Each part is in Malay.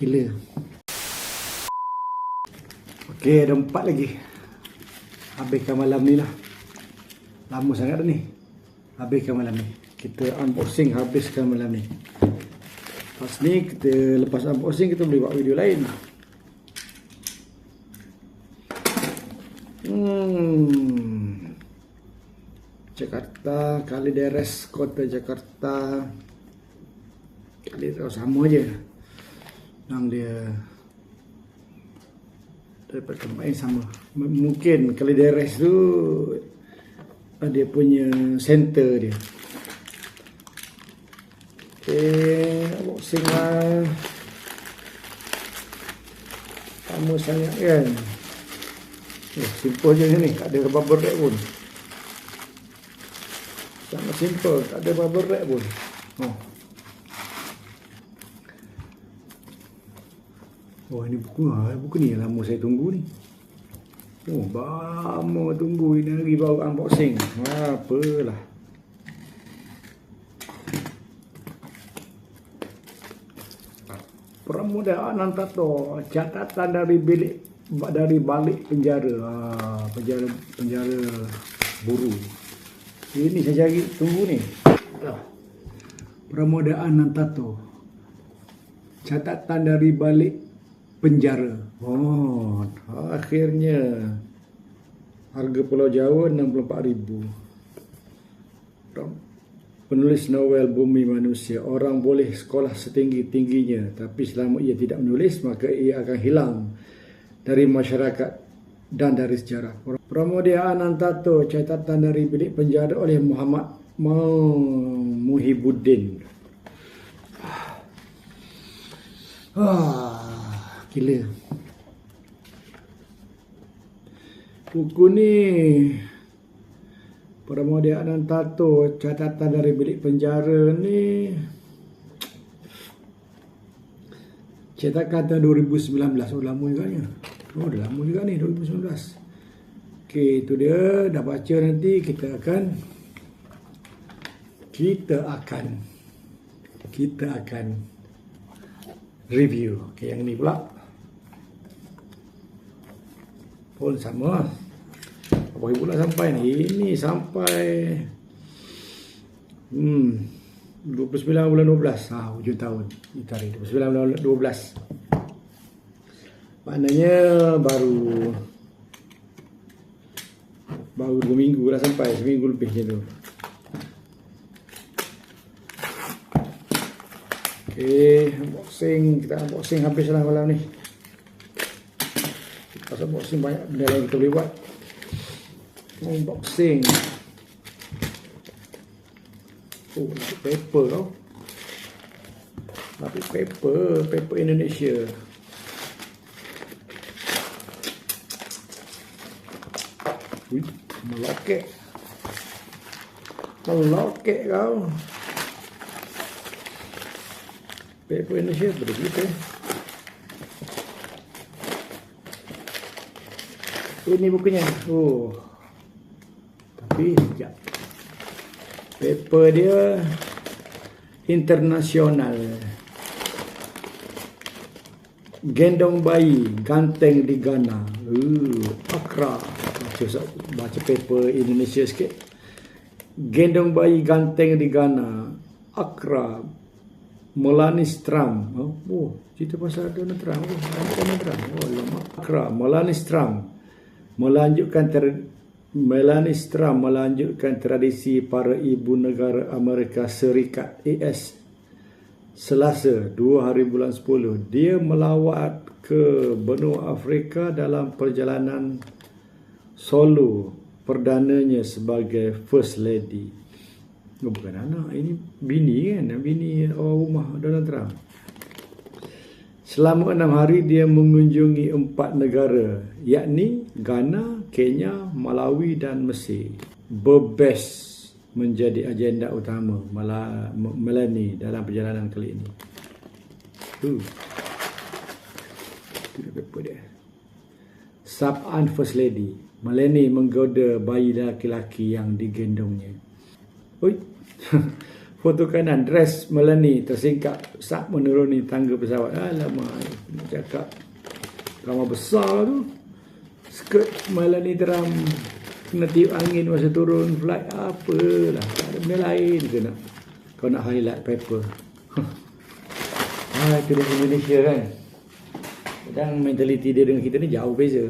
Gila. Okey, ada 4 lagi. Habiskan malam ni lah. Lama sangat dah ni. Habiskan malam ni. Kita unboxing, habiskan malam ni. Lepas ni, lepas unboxing kita boleh buat video lain. Jakarta, Kalideres, Kota Jakarta. Kalideres sama je. Nang dia dapat tempat yang sama. Mungkin Kalideres tu dia punya center dia. Unboxing lah. Sama sangat kan. Simple je ni, tak ada bubble wrap pun. Sangat simple, tak ada bubble wrap pun. Ini buku ni lama saya tunggu ni. Lama tunggu ini hari baru unboxing. Apalah. Permudahan tato, catatan dari balik penjara. Penjara buru. Ini saya cari, tunggu ni. Permudahan tato, catatan dari balik penjara. Akhirnya harga Pulau Jawa 64,000. Penulis novel Bumi Manusia. Orang boleh sekolah setinggi-tingginya, tapi selama ia tidak menulis, maka ia akan hilang dari masyarakat dan dari sejarah. Pramudia Anantato, catatan dari bilik penjara oleh Muhammad Muhyiddin. Gila. Buku ni Pramudia Anantato, catatan dari bilik penjara ni cetakan tahun 2019. Lama juga ni. Dah lama juga ni, 2019. Okey, itu dia. Dah baca, nanti kita akan review. Okey, yang ni pula pun sama. Apa pula sampai ni? Ini sampai 29 bulan 12. Hujung tahun. Ini tarikh 29 bulan 12. Maknanya baru 2 minggu dah sampai. Seminggu lebih macam tu. Okey, kita unboxing habislah malam ni. Pas unboxing banyak benda yang kita boleh buat. Unboxing. Paper tau. Tapi paper Indonesia. Melokek kau. Paper Indonesia begitu. Ini bukunya. Tapi sekejap. Paper dia internasional. Gendong bayi ganteng di Ghana. Accra. Baca paper Indonesia sikit. Gendong bayi ganteng di Ghana. Accra. Melanie Trump. Cerita pasal Donald Trump. Accra. Melanie Trump melanjutkan tradisi para ibu negara Amerika Serikat AS. Selasa 2 hari bulan 10, dia melawat ke benua Afrika dalam perjalanan solo perdananya sebagai First Lady. Bukan anak, ini bini kan, bini orang rumah Donald Trump. Selama 6 hari dia mengunjungi 4 negara, yakni Ghana, Kenya, Malawi dan Mesir. Berbes menjadi agenda utama Melanie dalam perjalanan kali ini. Itu paper dia. Sab'an First Lady. Melanie menggoda bayi laki-laki yang digendongnya. Foto kanan, dress Melanie tersingkap saat menuruni tangga pesawat. Alamak, nak cakap ramah besar tu. Skirt Melanie Trump kena tiup angin masa turun flight. Apalah, tak ada benda lain ke nak. Kau nak highlight paper. Itu dari Indonesia kan. Kadang mentaliti dia dengan kita ni jauh beza.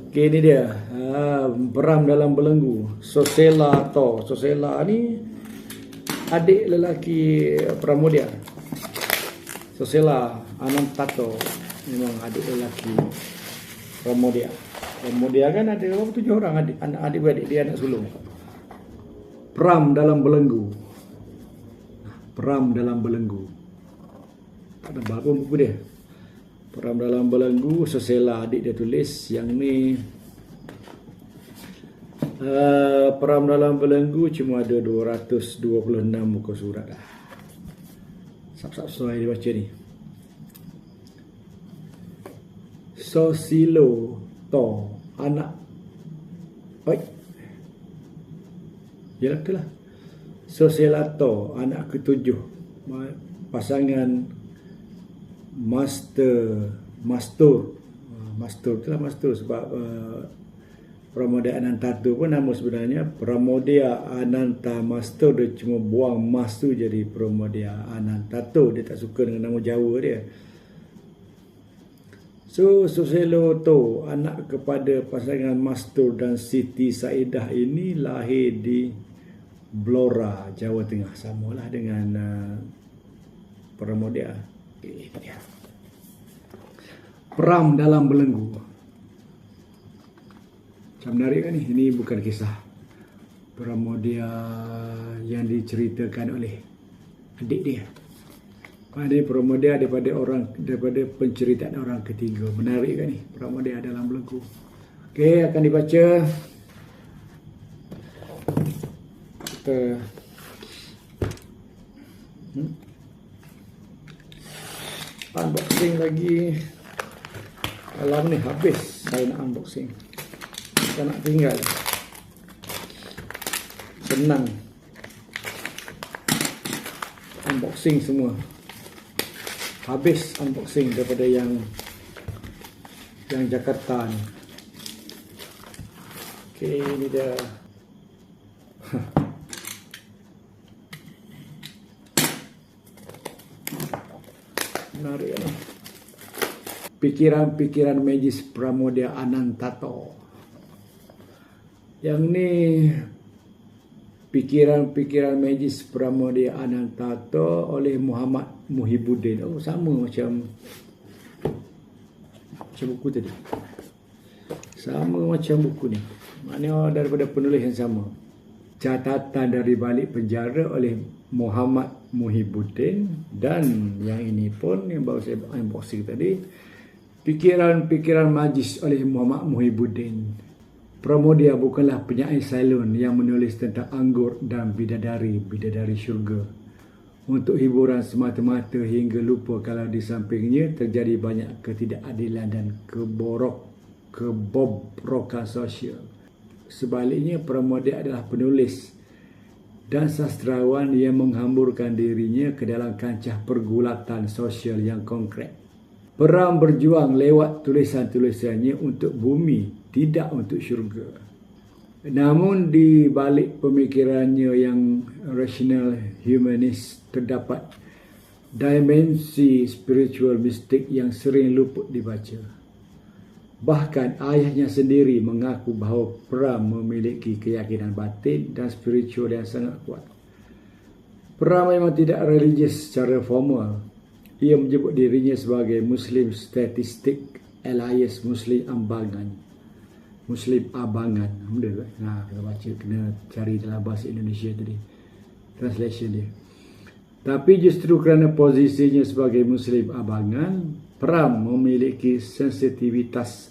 Okay, ni dia. Beram dalam belenggu. Sosela To. Sosela ni adik lelaki Pramodia. Sosela Anantato memang adik lelaki Pramodia. Pramodia kan ada 7 orang adik-beradik dia, anak sulung. Peram dalam belenggu. Peram dalam belenggu. Tak ada apa buku dia. Peram dalam belenggu, Sosela adik dia tulis. Yang ni Peram dalam belenggu cuma ada 226 muka surat lah. Sap-sap dia baca ni. Sosilo To anak. Oi. Yalah itulah. Sosela To anak ke-7. Pasangan Mastur itulah Mastur sebab Pramodia Anantato pun nama sebenarnya Pramodia Ananta Mastur. Dia cuma buang mas tu jadi Pramodia Anantato. Dia tak suka dengan nama Jawa dia. So Soselo To anak kepada pasangan Mastur dan Siti Saidah ini lahir di Blora, Jawa Tengah. Samalah dengan Pramodia. Peram dalam belenggu. Macam menarik kan ni? Ini bukan kisah Pramodia yang diceritakan oleh adik dia. Ini Pramodia daripada penceritaan orang ketiga. Menarik kan ni? Pramodia dalam belenggu. Okey, akan dibaca. Kita unboxing lagi. Alam ni habis saya nak unboxing. Saya nak tinggal. Senang. Unboxing semua. Habis unboxing daripada yang Jakarta ni. Okey, ni dia. Menarik kan? Pikiran-pikiran magis Pramodia Anantato. Yang ni pikiran-pikiran magis Pramodia Anantato oleh Muhammad Muhibbuddin. Oh, sama macam buku tadi. Sama macam buku ni. Maknanya daripada penulis yang sama. Catatan dari balik penjara oleh Muhammad Muhibbuddin. Dan yang ini pun yang baru saya unboxing tadi, pikiran-pikiran magis oleh Muhammad Muhibbuddin. Pramodia bukanlah penyair salon yang menulis tentang anggur dan bidadari syurga untuk hiburan semata-mata hingga lupa kalau di sampingnya terjadi banyak ketidakadilan dan kebobrokan sosial. Sebaliknya, Pramodia adalah penulis dan sastrawan yang menghamburkan dirinya ke dalam kancah pergulatan sosial yang konkret. Peram berjuang lewat tulisan-tulisannya untuk bumi, tidak untuk syurga. Namun di balik pemikirannya yang rasional humanis terdapat dimensi spiritual mistik yang sering luput dibaca. Bahkan ayahnya sendiri mengaku bahawa Pram memiliki keyakinan batin dan spiritual yang sangat kuat. Pram memang tidak religius secara formal. Ia menyebut dirinya sebagai Muslim Statistic Alliance Muslim Abangan. Benda kan? Kalau baca kena cari dalam bahasa Indonesia tadi. Translation dia. Tapi justru kerana posisinya sebagai Muslim Abangan, Pram memiliki sensitivitas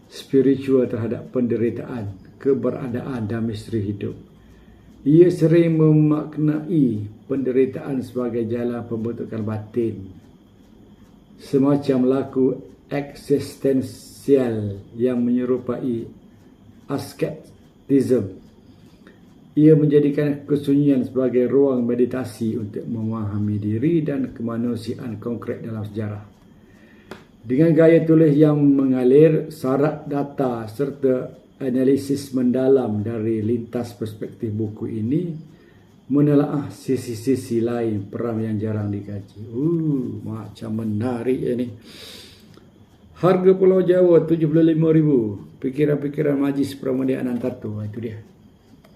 spiritual terhadap penderitaan, keberadaan dan misteri hidup. Ia sering memaknai penderitaan sebagai jalan pembentukan batin, semacam laku eksistensial yang menyerupai asketism Ia menjadikan kesunyian sebagai ruang meditasi untuk memahami diri dan kemanusiaan konkret dalam sejarah. Dengan gaya tulis yang mengalir, syarat data serta analisis mendalam dari lintas perspektif buku ini menelaah sisi-sisi lain peram yang jarang dikaji. Macam menarik ini. Harga Pulau Jawa RM75,000. Pikiran-pikiran Majlis Pramudia Anantathur. Itu dia.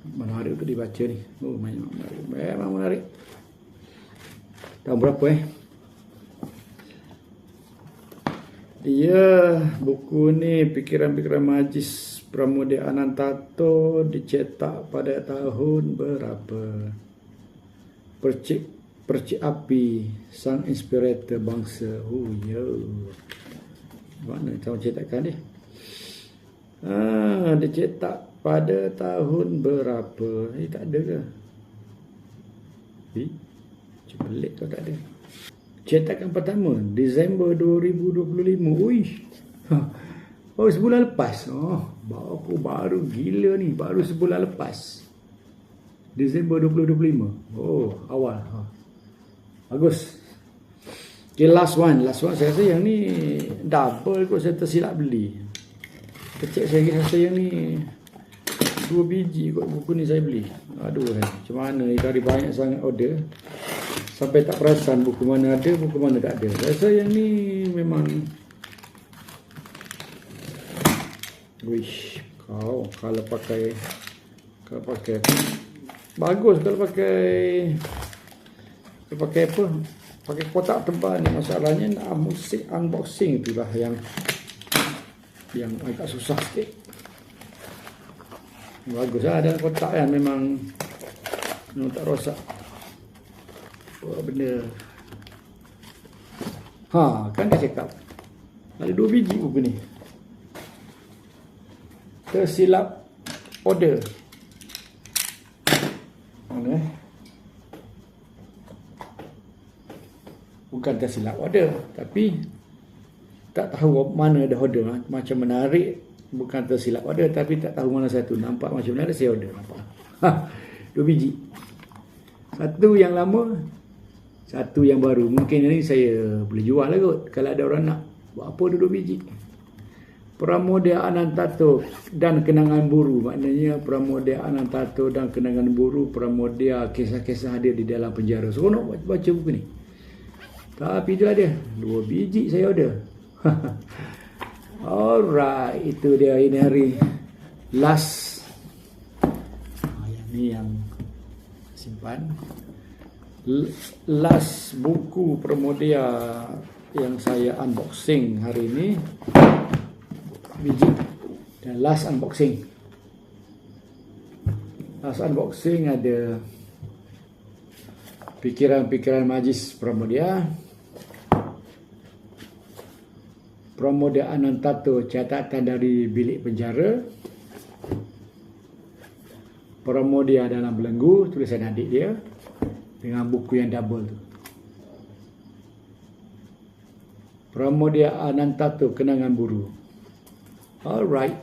Menarik untuk dibaca ni. Memang menarik. Memang menarik. Tahun berapa Ya, buku ni Pikiran-pikiran Majlis Pramudia Anantathur dicetak pada tahun berapa? Percik api sang inspirator bangsa. Mana tahun cetakan dia? Dicetak pada tahun berapa? Tak ada ke? Pelik kau tak ada. Cetakan pertama Disember 2025. Oh, sebulan lepas. Baru gila ni. Baru sebulan lepas. Disember 2025. Awal. Bagus. Okay, last one. Last one saya rasa yang ni double kot, saya tersilap beli. Kecil saya rasa yang ni 2 biji kot buku ni saya beli. Macam mana ni tadi banyak sangat order. Sampai tak perasan buku mana ada, buku mana tak ada. Saya rasa yang ni memang kalau pakai bagus, kalau pakai apa? Pakai kotak tebal ni, masalahnya nak musik unboxing itulah yang agak susah sikit. Bagus lah dalam kotak kan, memang tak rosak. Benda kan dah cakap ada 2 biji buku ni. Tersilap order. Mana bukan tersilap order, tapi tak tahu mana ada order. Macam menarik, bukan tersilap order, tapi tak tahu mana satu. Nampak macam mana saya order. Nampak 2 biji. Satu yang lama, satu yang baru. Mungkin ni saya boleh jual lah kot kalau ada orang nak. Buat apa 2 biji? Pramudia Anantathur dan Kenangan Buru. Maknanya Pramudia Anantathur dan Kenangan Buru. Pramudia, kisah-kisah dia di dalam penjara. Seronok baca buku ni. Tapi itulah dia, 2 biji saya order. Alright, itu dia ini hari last. Yang ni yang simpan. Last buku Pramudia yang saya unboxing hari ini. Biji. Dan last unboxing. Last unboxing ada Pikiran-pikiran Majlis Pramudia. Pramudia Anantathur, catatan dari bilik penjara. Pramudia dalam belenggu, tulisan adik dia dengan buku yang double tu. Pramudia Anantathur, Kenangan Buru. Alright,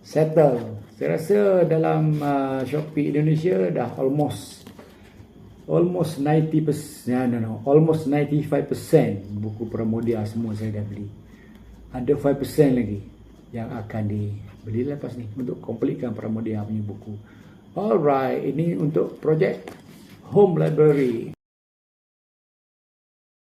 settle. Saya rasa dalam Shopee Indonesia dah almost 90%, almost 95% buku Pramudia semua saya dah beli. Ada 5% lagi yang akan dibeli lepas ni untuk completekan Pramudia punya buku. Alright, ini untuk projek Home Library.